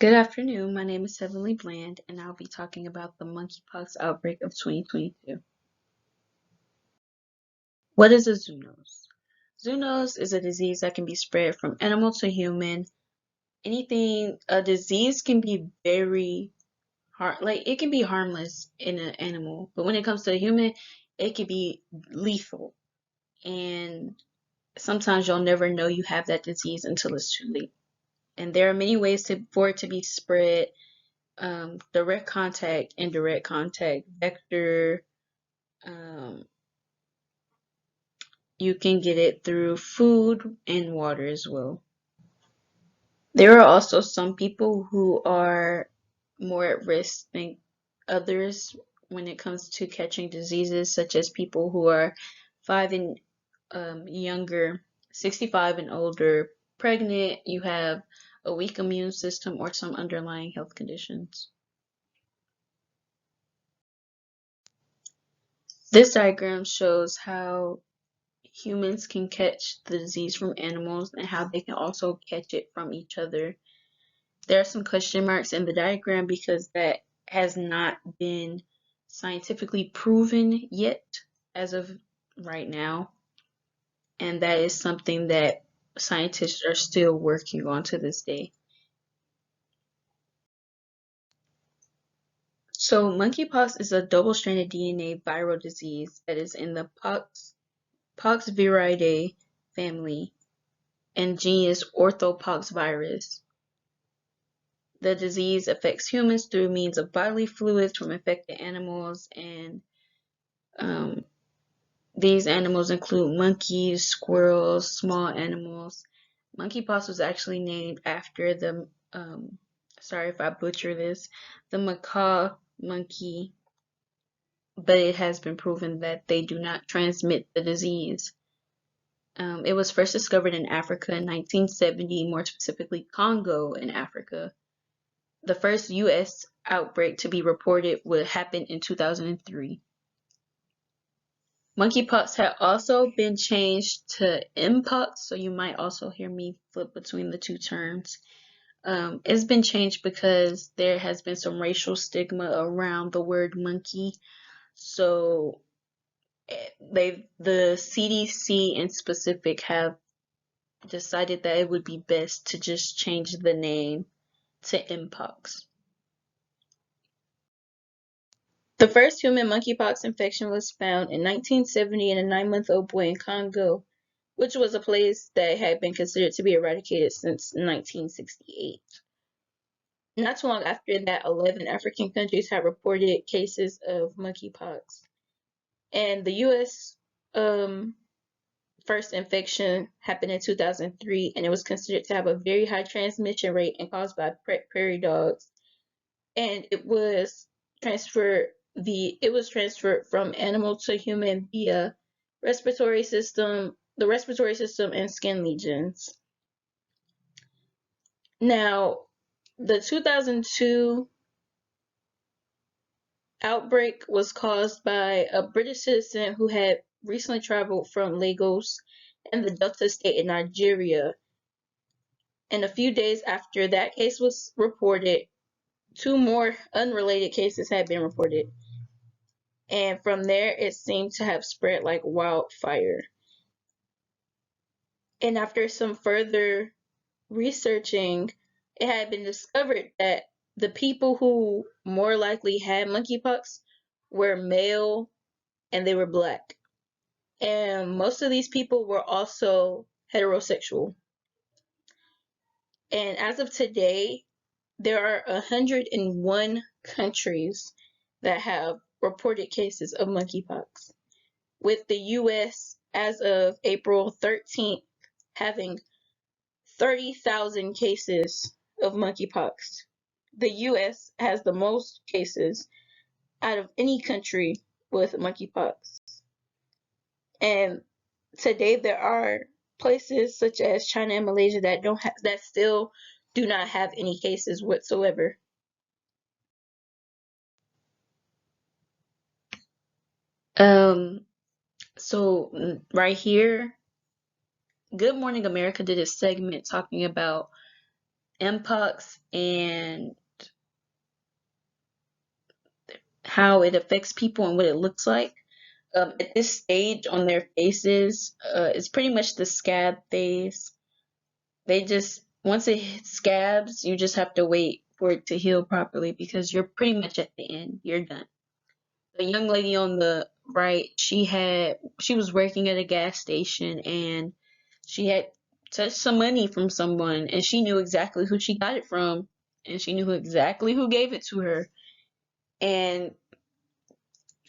Good afternoon. My name is Heavenly Bland, and I'll be talking about the monkeypox outbreak of 2022. What is a zoonose? Zoonose is a disease that can be spread from animal to human. A disease can be very like it can be harmless in an animal, but when it comes to a human, it can be lethal. And sometimes you'll never know you have that disease until it's too late. And there are many ways for it to be spread. Direct contact, indirect contact, vector. Um, you can get it through food and water as well. There are also some people who are more at risk than others when it comes to catching diseases, such as people who are 5 and younger, 65 and older, pregnant, you have a weak immune system, or some underlying health conditions. This diagram shows how humans can catch the disease from animals and how they can also catch it from each other. There are some question marks in the diagram because that has not been scientifically proven yet as of right now. And that is something that scientists are still working on to this day. So monkeypox is a double-stranded DNA viral disease that is in the Pox Viridae family and genus Mpox Virus. The disease affects humans through means of bodily fluids from infected animals, and these animals include monkeys, squirrels, small animals. Monkeypox was actually named after the, sorry if I butcher this, the macaw monkey, but it has been proven that they do not transmit the disease. It was first discovered in Africa in 1970, more specifically Congo in Africa. The first U.S. outbreak to be reported would happen in 2003. Monkeypox had also been changed to Mpox, so you might also hear me flip between the two terms. It's been changed because there has been some racial stigma around the word monkey. So the CDC in specific have decided that it would be best to just change the name to Mpox. The first human monkeypox infection was found in 1970 in a 9-month-old boy in Congo, which was a place that had been considered to be eradicated since 1968. Not too long after that, 11 African countries had reported cases of monkeypox. And the U.S. First infection happened in 2003, and it was considered to have a very high transmission rate and caused by prairie dogs. And it was transferred from animal to human via the respiratory system and skin lesions. Now, the 2002 outbreak was caused by a British citizen who had recently traveled from Lagos and the Delta state in Nigeria. And a few days after that case was reported, 2 more unrelated cases had been reported. And from there, it seemed to have spread like wildfire. And after some further researching, it had been discovered that the people who more likely had monkeypox were male and they were Black. And most of these people were also heterosexual. And as of today, there are 101 countries that have reported cases of monkeypox, with the U.S. as of April 13th having 30,000 cases of monkeypox. The U.S. has the most cases out of any country with monkeypox. And today there are places such as China and Malaysia that still do not have any cases whatsoever. So right here, Good Morning America did a segment talking about Mpox and how it affects people and what it looks like. At this stage on their faces, it's pretty much the scab phase. They just, once it hits scabs, you just have to wait for it to heal properly because you're pretty much at the end. You're done. The young lady on the right, she was working at a gas station and she had touched some money from someone and she knew exactly who she got it from and she knew exactly who gave it to her. And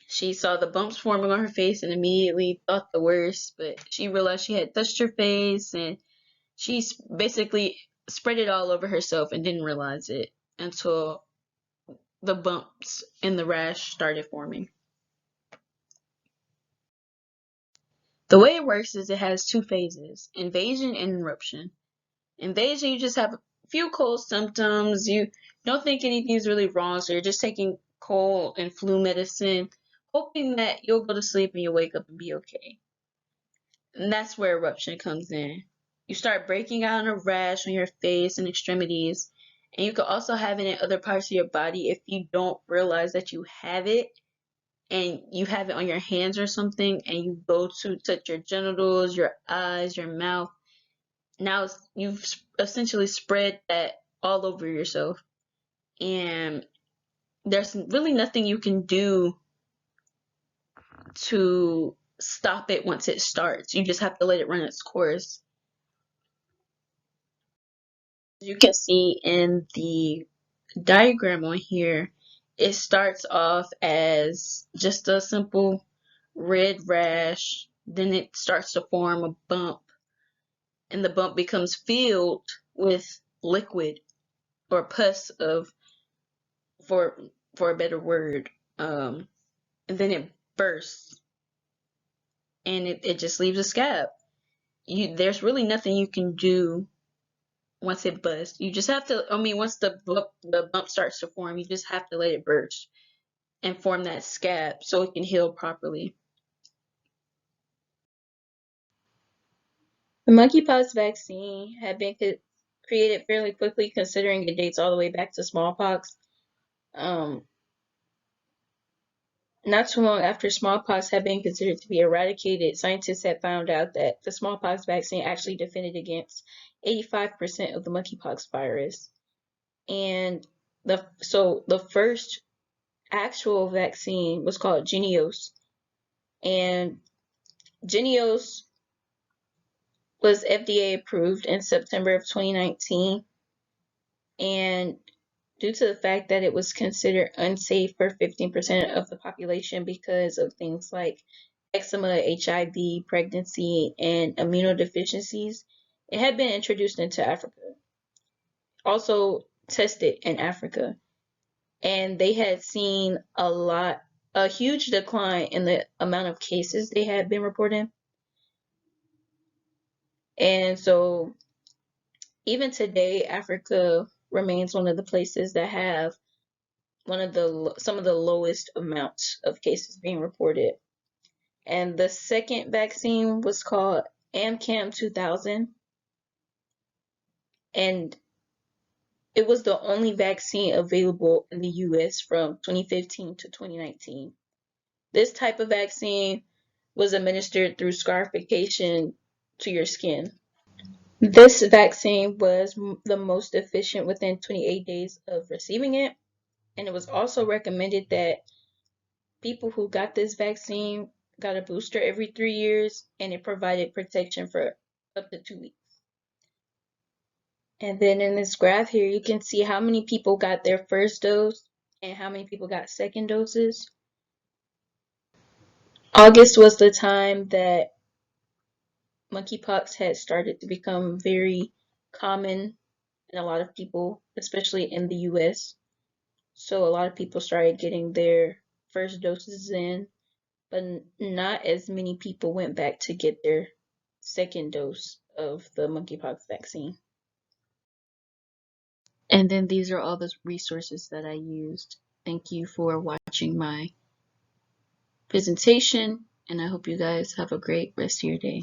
she saw the bumps forming on her face and immediately thought the worst, but she realized she had touched her face and she basically spread it all over herself and didn't realize it until the bumps and the rash started forming. The way it works is it has two phases, invasion and eruption. Invasion, you just have a few cold symptoms. You don't think anything's really wrong, so you're just taking cold and flu medicine, hoping that you'll go to sleep and you'll wake up and be okay. And that's where eruption comes in. You start breaking out in a rash on your face and extremities, and you can also have it in other parts of your body if you don't realize that you have it and you have it on your hands or something and you go to touch your genitals, your eyes, your mouth. Now you've essentially spread that all over yourself, and there's really nothing you can do to stop it once it starts. You just have to let it run its course. As you can see in the diagram on here, it starts off as just a simple red rash, then it starts to form a bump, and the bump becomes filled with liquid or pus of for a better word, and then it bursts and it just leaves a scab. There's really nothing you can do once it busts. You just have to, once the bump starts to form, you just have to let it burst and form that scab so it can heal properly. The monkeypox vaccine had been created fairly quickly, considering it dates all the way back to smallpox. Not too long after smallpox had been considered to be eradicated, scientists had found out that the smallpox vaccine actually defended against 85% of the monkeypox virus. And the first actual vaccine was called Jynneos. And Jynneos was FDA approved in September of 2019. And due to the fact that it was considered unsafe for 15% of the population because of things like eczema, HIV, pregnancy, and immunodeficiencies, it had been introduced into Africa. Also tested in Africa. And they had seen a huge decline in the amount of cases they had been reporting. And so even today, Africa remains one of the places that have some of the lowest amounts of cases being reported. And the second vaccine was called AmCam 2000, and it was the only vaccine available in the US from 2015 to 2019. This type of vaccine was administered through scarification to your skin. This vaccine was the most efficient within 28 days of receiving it, and it was also recommended that people who got this vaccine got a booster every 3 years, and it provided protection for up to 2 weeks. And then in this graph here, you can see how many people got their first dose and how many people got second doses. August was the time that monkeypox had started to become very common in a lot of people, especially in the US. So a lot of people started getting their first doses in, but not as many people went back to get their second dose of the monkeypox vaccine. And then these are all the resources that I used. Thank you for watching my presentation, and I hope you guys have a great rest of your day.